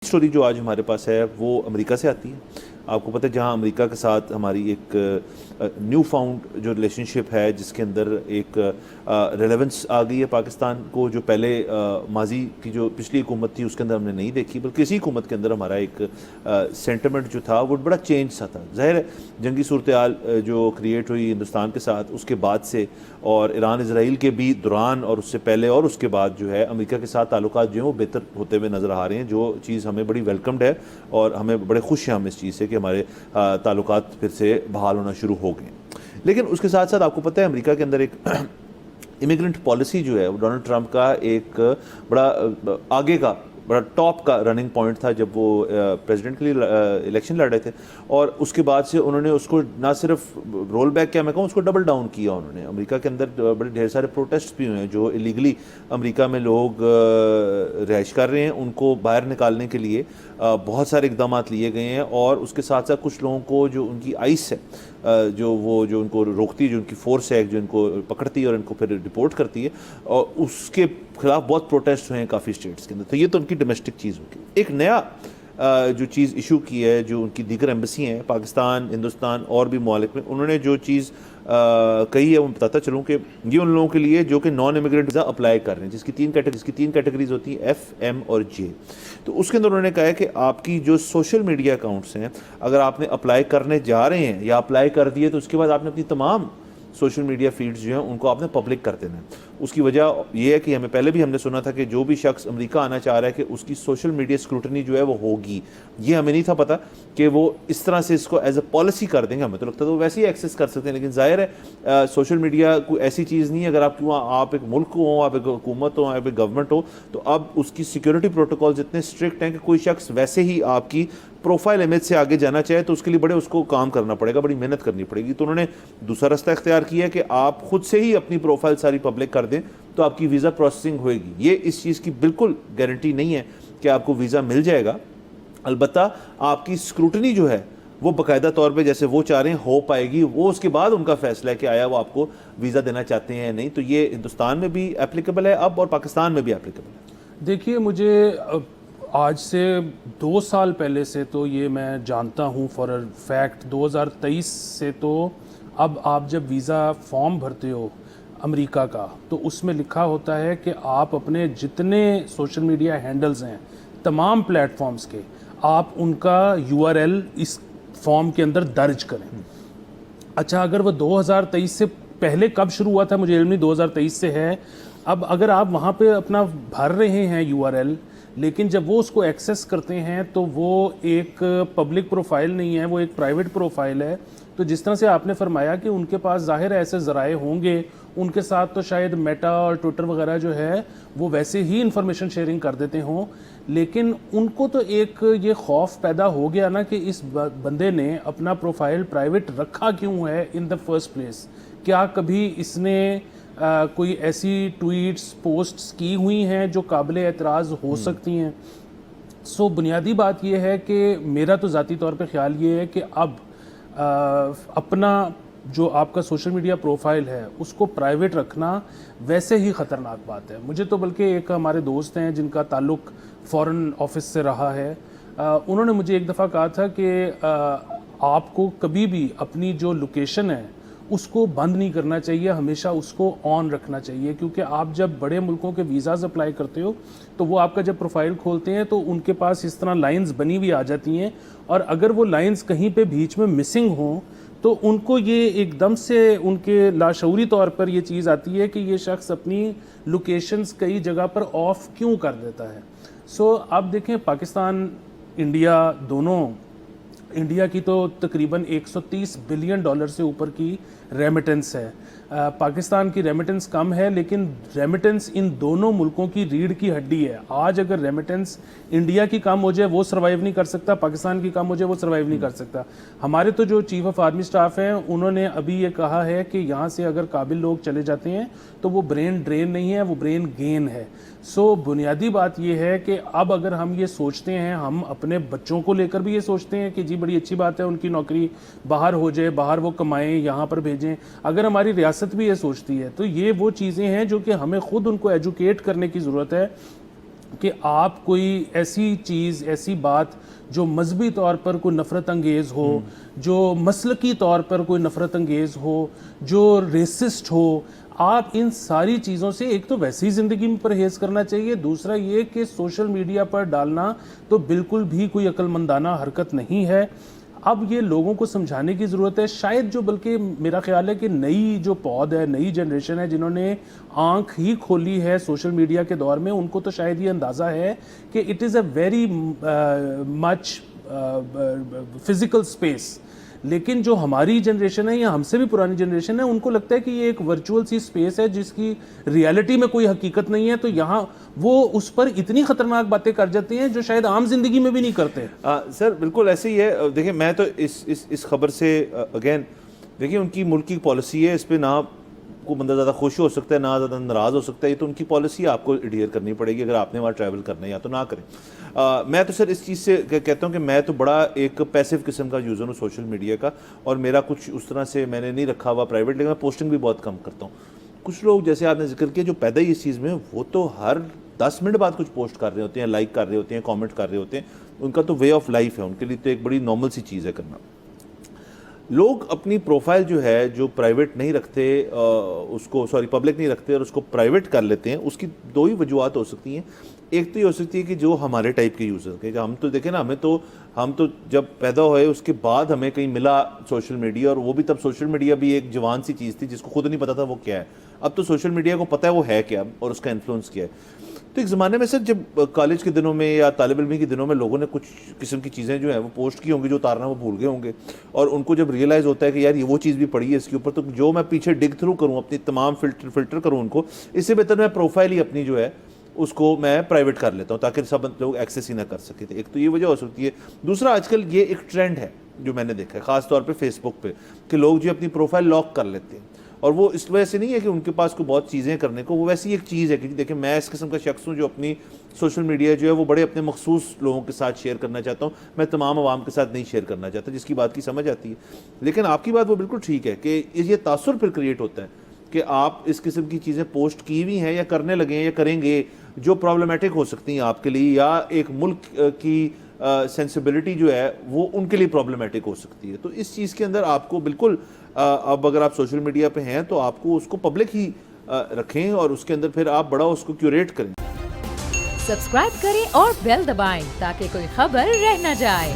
Story जो आज हमारे पास है वो अमेरिका से आती है। आपको पता है जहाँ अमेरिका के साथ हमारी एक न्यू फाउंड जो रिलेशनशिप है, जिसके अंदर एक रेलेवेंस आ गई है पाकिस्तान को, जो पहले माजी की जो पिछली हुकूमत थी उसके अंदर हमने नहीं देखी, बल्कि इसी हुकूमत के अंदर हमारा एक सेंटिमेंट जो था वो बड़ा चेंज सा था। ज़ाहिर है जंगी सूरत हाल जो क्रिएट हुई हिंदुस्तान के साथ, उसके बाद से, और ईरान इसराइल के भी दौरान और उससे पहले और उसके बाद जो है अमेरिका के साथ ताल्लुकात जो हैं वो बेहतर होते हुए नज़र आ रहे हैं, जो चीज़ हमें बड़ी वेलकम्ड है और हमें बड़े खुश हैं हम इस चीज़ से कि हमारे ताल्लुकात फिर से बहाल होना शुरू हो गए। लेकिन उसके साथ साथ आपको पता है अमेरिका के अंदर एक इमिग्रेंट पॉलिसी जो है वो डोनाल्ड ट्रंप का एक बड़ा आगे का बड़ा टॉप का रनिंग पॉइंट था जब वो प्रेसिडेंट के लिए इलेक्शन लड़ रहे थे, और उसके बाद से उन्होंने उसको ना सिर्फ रोल बैक किया, मैं कहूँ उसको डबल डाउन किया उन्होंने। अमेरिका के अंदर बड़े ढेर सारे प्रोटेस्ट भी हुए हैं, जो इलीगली अमेरिका में लोग रहाइश कर रहे हैं उनको बाहर निकालने के लिए बहुत सारे इकदाम लिए गए हैं। और उसके साथ साथ कुछ लोगों को जो उनकी आइस है, जो उनको रोकती है, जो उनकी फोर्स है, जो इनको पकड़ती है और इनको फिर रिपोर्ट करती है, और उसके खिलाफ बहुत प्रोटेस्ट हुए हैं काफ़ी स्टेट्स के अंदर। तो ये तो उनकी डोमेस्टिक चीज़ होगी। एक नया जो चीज़ इशू की है, जो उनकी दीगर एम्बेसी हैं पाकिस्तान, हिंदुस्तान और भी ममालिक में, उन्होंने जो चीज़ कही है वो बताता चलूँ कि ये उन लोगों के लिए जो कि नॉन इमिग्रेंट वीज़ा अप्लाई कर रहे हैं, जिसकी तीन कैटेगरीज होती हैं, एफ, एम और जे। तो उसके अंदर उन्होंने कहा है कि आपकी जो सोशल मीडिया अकाउंट्स हैं, अगर आपने अप्लाई करने जा रहे हैं या अप्लाई कर दिए, तो उसके बाद आपने अपनी तमाम सोशल मीडिया फीड्स जो हैं उनको आपने पब्लिक कर देना है। उसकी वजह यह है कि हमें पहले भी हमने सुना था कि जो भी शख्स अमेरिका आना चाह रहा है कि उसकी सोशल मीडिया स्क्रूटनी जो है वो होगी। ये हमें नहीं था पता कि वो इस तरह से इसको एज अ पॉलिसी कर देंगे, हमें तो लगता था वो वैसे ही एक्सेस कर सकते हैं। लेकिन जाहिर है सोशल मीडिया कोई ऐसी चीज़ नहीं है, अगर आप एक मुल्क हो, आप एक हुकूमत हो, आप एक गवर्नमेंट हो, तो अब उसकी सिक्योरिटी प्रोटोकॉल्स इतने स्ट्रिक्ट हैं कि कोई शख्स वैसे ही आपकी प्रोफाइल इमेज से आगे जाना चाहे तो उसके लिए बड़े उसको काम करना पड़ेगा, बड़ी मेहनत करनी पड़ेगी। तो उन्होंने दूसरा रास्ता इख्तियार किया है कि आप खुद से ही अपनी प्रोफाइल सारी पब्लिक कर दें, तो आपकी वीज़ा प्रोसेसिंग होएगी। ये इस चीज़ की बिल्कुल गारंटी नहीं है कि आपको वीज़ा मिल जाएगा, अलबत्ता आपकी स्क्रूटनी जो है वो बाकायदा तौर पे जैसे वो चाह रहे हैं हो पाएगी। वो उसके बाद उनका फैसला है कि आया वो आपको वीज़ा देना चाहते हैं या नहीं। तो ये हिंदुस्तान में भी एप्लीकेबल है अब और पाकिस्तान में भी एप्लीकेबल है। देखिए, मुझे आज से 2 साल पहले से तो ये मैं जानता हूँ फॉर अ फैक्ट, 2023 से तो अब आप जब वीज़ा फॉर्म भरते हो अमेरिका का, तो उसमें लिखा होता है कि आप अपने जितने सोशल मीडिया हैंडल्स हैं तमाम प्लेटफॉर्म्स के, आप उनका URL इस फॉर्म के अंदर दर्ज करें। अच्छा, अगर वो 2023 से पहले कब शुरू हुआ था मुझे इल्म नहीं, 2023 से है। अब अगर आप वहाँ पे अपना भर रहे हैं URL, लेकिन जब वो उसको एक्सेस करते हैं तो वो एक पब्लिक प्रोफाइल नहीं है, वो एक प्राइवेट प्रोफाइल है। तो जिस तरह से आपने फरमाया कि उनके पास ज़ाहिर है ऐसे ज़राए होंगे, उनके साथ तो शायद मेटा और ट्विटर वगैरह जो है वो वैसे ही इंफॉर्मेशन शेयरिंग कर देते हों, लेकिन उनको तो एक ये खौफ पैदा हो गया ना कि इस बंदे ने अपना प्रोफाइल प्राइवेट रखा क्यों है इन द फर्स्ट प्लेस। क्या कभी इसने कोई ऐसी ट्वीट्स पोस्ट्स की हुई हैं जो काबिल एतराज़ हो सकती हैं। सो बुनियादी बात यह है कि मेरा तो ज़ाती तौर पे ख्याल ये है कि अब अपना जो आपका सोशल मीडिया प्रोफाइल है उसको प्राइवेट रखना वैसे ही ख़तरनाक बात है। मुझे तो बल्कि एक हमारे दोस्त हैं जिनका ताल्लुक़ फ़ॉरेन ऑफिस से रहा है, उन्होंने मुझे एक दफ़ा कहा था कि आपको कभी भी अपनी जो लोकेशन है उसको बंद नहीं करना चाहिए, हमेशा उसको ऑन रखना चाहिए, क्योंकि आप जब बड़े मुल्कों के वीज़ाज़ अप्लाई करते हो तो वो आपका जब प्रोफाइल खोलते हैं तो उनके पास इस तरह लाइंस बनी हुई आ जाती हैं, और अगर वो लाइंस कहीं पे बीच में मिसिंग हों तो उनको ये एकदम से उनके लाशऊरी तौर पर ये चीज़ आती है कि ये शख्स अपनी लोकेशंस कई जगह पर ऑफ क्यों कर देता है। सो अब देखें, पाकिस्तान इंडिया दोनों, इंडिया की तो तकरीबन 130 बिलियन डॉलर से ऊपर की रेमिटेंस है, पाकिस्तान की रेमिटेंस कम है, लेकिन रेमिटेंस इन दोनों मुल्कों की रीढ़ की हड्डी है। आज अगर रेमिटेंस इंडिया की कम हो जाए वो सर्वाइव नहीं कर सकता, पाकिस्तान की कम हो जाए वो सर्वाइव नहीं कर सकता। हमारे तो जो चीफ ऑफ आर्मी स्टाफ हैं उन्होंने अभी ये कहा है कि यहाँ से अगर काबिल लोग चले जाते हैं तो वो ब्रेन ड्रेन नहीं है, वो ब्रेन गेन है। सो बुनियादी बात यह है कि अब अगर हम ये सोचते हैं, हम अपने बच्चों को लेकर भी ये सोचते हैं कि जी बड़ी अच्छी बात है उनकी नौकरी बाहर हो जाए, बाहर वो कमाएं, यहाँ पर भेजें, अगर हमारी रियासत भी ये सोचती है, तो ये वो चीज़ें हैं जो कि हमें खुद उनको एजुकेट करने की ज़रूरत है کہ آپ کوئی ایسی چیز, ایسی بات جو مذہبی طور پر کوئی نفرت انگیز ہو, جو مسلکی طور پر کوئی نفرت انگیز ہو, جو ریسسٹ ہو, آپ ان ساری چیزوں سے ایک تو ویسے ہی زندگی میں پرہیز کرنا چاہیے, دوسرا یہ کہ سوشل میڈیا پر ڈالنا تو بالکل بھی کوئی عقل مندانہ حرکت نہیں ہے. اب یہ لوگوں کو سمجھانے کی ضرورت ہے, شاید جو بلکہ میرا خیال ہے کہ نئی جو پود ہے, نئی جنریشن ہے جنہوں نے آنکھ ہی کھولی ہے سوشل میڈیا کے دور میں, ان کو تو شاید یہ اندازہ ہے کہ it is a very much physical space. لیکن جو ہماری جنریشن ہے یا ہم سے بھی پرانی جنریشن ہے, ان کو لگتا ہے کہ یہ ایک ورچوئل سی اسپیس ہے جس کی ریالٹی میں کوئی حقیقت نہیں ہے, تو یہاں وہ اس پر اتنی خطرناک باتیں کر جاتے ہیں جو شاید عام زندگی میں بھی نہیں کرتے. سر بالکل ایسے ہی ہے. دیکھیں میں تو اس خبر سے اگین دیکھیں ان کی ملک کی پالیسی ہے, اس پہ نہ کو بندہ زیادہ خوش ہو سکتا ہے نہ زیادہ ناراض ہو سکتا ہے, یہ تو ان کی پالیسی آپ کو ایڈیئر کرنی پڑے گی. اگر آپ نے وہاں ٹریول کرنا ہے یا تو نہ کریں. میں تو سر اس چیز سے کہتا ہوں کہ میں تو بڑا ایک پیسو قسم کا یوزر ہوں سوشل میڈیا کا, اور میرا کچھ اس طرح سے میں نے نہیں رکھا ہوا پرائیویٹ, لیکن میں پوسٹنگ بھی بہت کم کرتا ہوں. کچھ لوگ جیسے آپ نے ذکر کیا جو پیدا ہی اس چیز میں, وہ تو ہر 10 منٹ بعد کچھ پوسٹ کر رہے ہوتے ہیں, لائک کر رہے ہوتے ہیں, کامنٹ کر رہے ہوتے ہیں. ان کا تو وے آف لائف ہے, ان کے لیے تو ایک بڑی نارمل سی چیز ہے کرنا. لوگ اپنی پروفائل جو ہے جو پرائیویٹ نہیں رکھتے, اس کو پبلک نہیں رکھتے اور اس کو پرائیویٹ کر لیتے ہیں. اس کی دو ہی وجوہات ہو سکتی ہیں. ایک تو یہ ہو سکتی ہے کہ جو ہمارے ٹائپ کے یوزر کے, ہم تو دیکھیں نا, ہم تو جب پیدا ہوئے اس کے بعد ہمیں کہیں ملا سوشل میڈیا, اور وہ بھی تب سوشل میڈیا بھی ایک جوان سی چیز تھی جس کو خود نہیں پتا تھا وہ کیا ہے. اب تو سوشل میڈیا کو پتہ ہے وہ ہے کیا اور اس کا انفلوئنس کیا ہے. تو ایک زمانے میں سر جب کالج کے دنوں میں یا طالب علمی کے دنوں میں لوگوں نے کچھ قسم کی چیزیں جو ہیں وہ پوسٹ کی ہوں گی جو اتارنا وہ بھول گئے ہوں گے, اور ان کو جب ریئلائز ہوتا ہے کہ یار یہ وہ چیز بھی پڑی ہے اس کے اوپر, تو جو میں پیچھے ڈگ تھرو کروں, اپنی تمام فلٹر کروں ان کو, اس سے بہتر میں پروفائل ہی اپنی جو ہے اس کو میں پرائیویٹ کر لیتا ہوں تاکہ سب لوگ ایکسیس ہی نہ کر سکے. ایک تو یہ وجہ ہو سکتی ہے. دوسرا آج کل یہ ایک ٹرینڈ ہے جو میں نے دیکھا ہے خاص طور پہ فیس بک پہ, کہ لوگ جو اپنی پروفائل لاک کر لیتے ہیں, اور وہ اس وجہ سے نہیں ہے کہ ان کے پاس کوئی بہت چیزیں کرنے کو, وہ ویسی ایک چیز ہے کہ دیکھیں میں اس قسم کا شخص ہوں جو اپنی سوشل میڈیا جو ہے وہ بڑے اپنے مخصوص لوگوں کے ساتھ شیئر کرنا چاہتا ہوں, میں تمام عوام کے ساتھ نہیں شیئر کرنا چاہتا, جس کی بات کی سمجھ آتی ہے. لیکن آپ کی بات وہ بالکل ٹھیک ہے کہ یہ تاثر پھر کریٹ ہوتا ہے کہ آپ اس قسم کی چیزیں پوسٹ کی ہوئی ہیں یا کرنے لگے ہیں یا کریں گے جو پرابلمیٹک ہو سکتی ہیں آپ کے لیے, یا ایک ملک کی سینسیبلٹی جو ہے وہ ان کے لیے پرابلمیٹک ہو سکتی ہے. تو اس چیز کے اندر آپ کو بالکل اب اگر آپ سوشل میڈیا پہ ہیں تو آپ کو اس کو پبلک ہی رکھیں, اور اس کے اندر پھر آپ بڑا اس کو کیوریٹ کریں. سبسکرائب کریں اور بیل دبائیں تاکہ کوئی خبر رہ نہ جائے.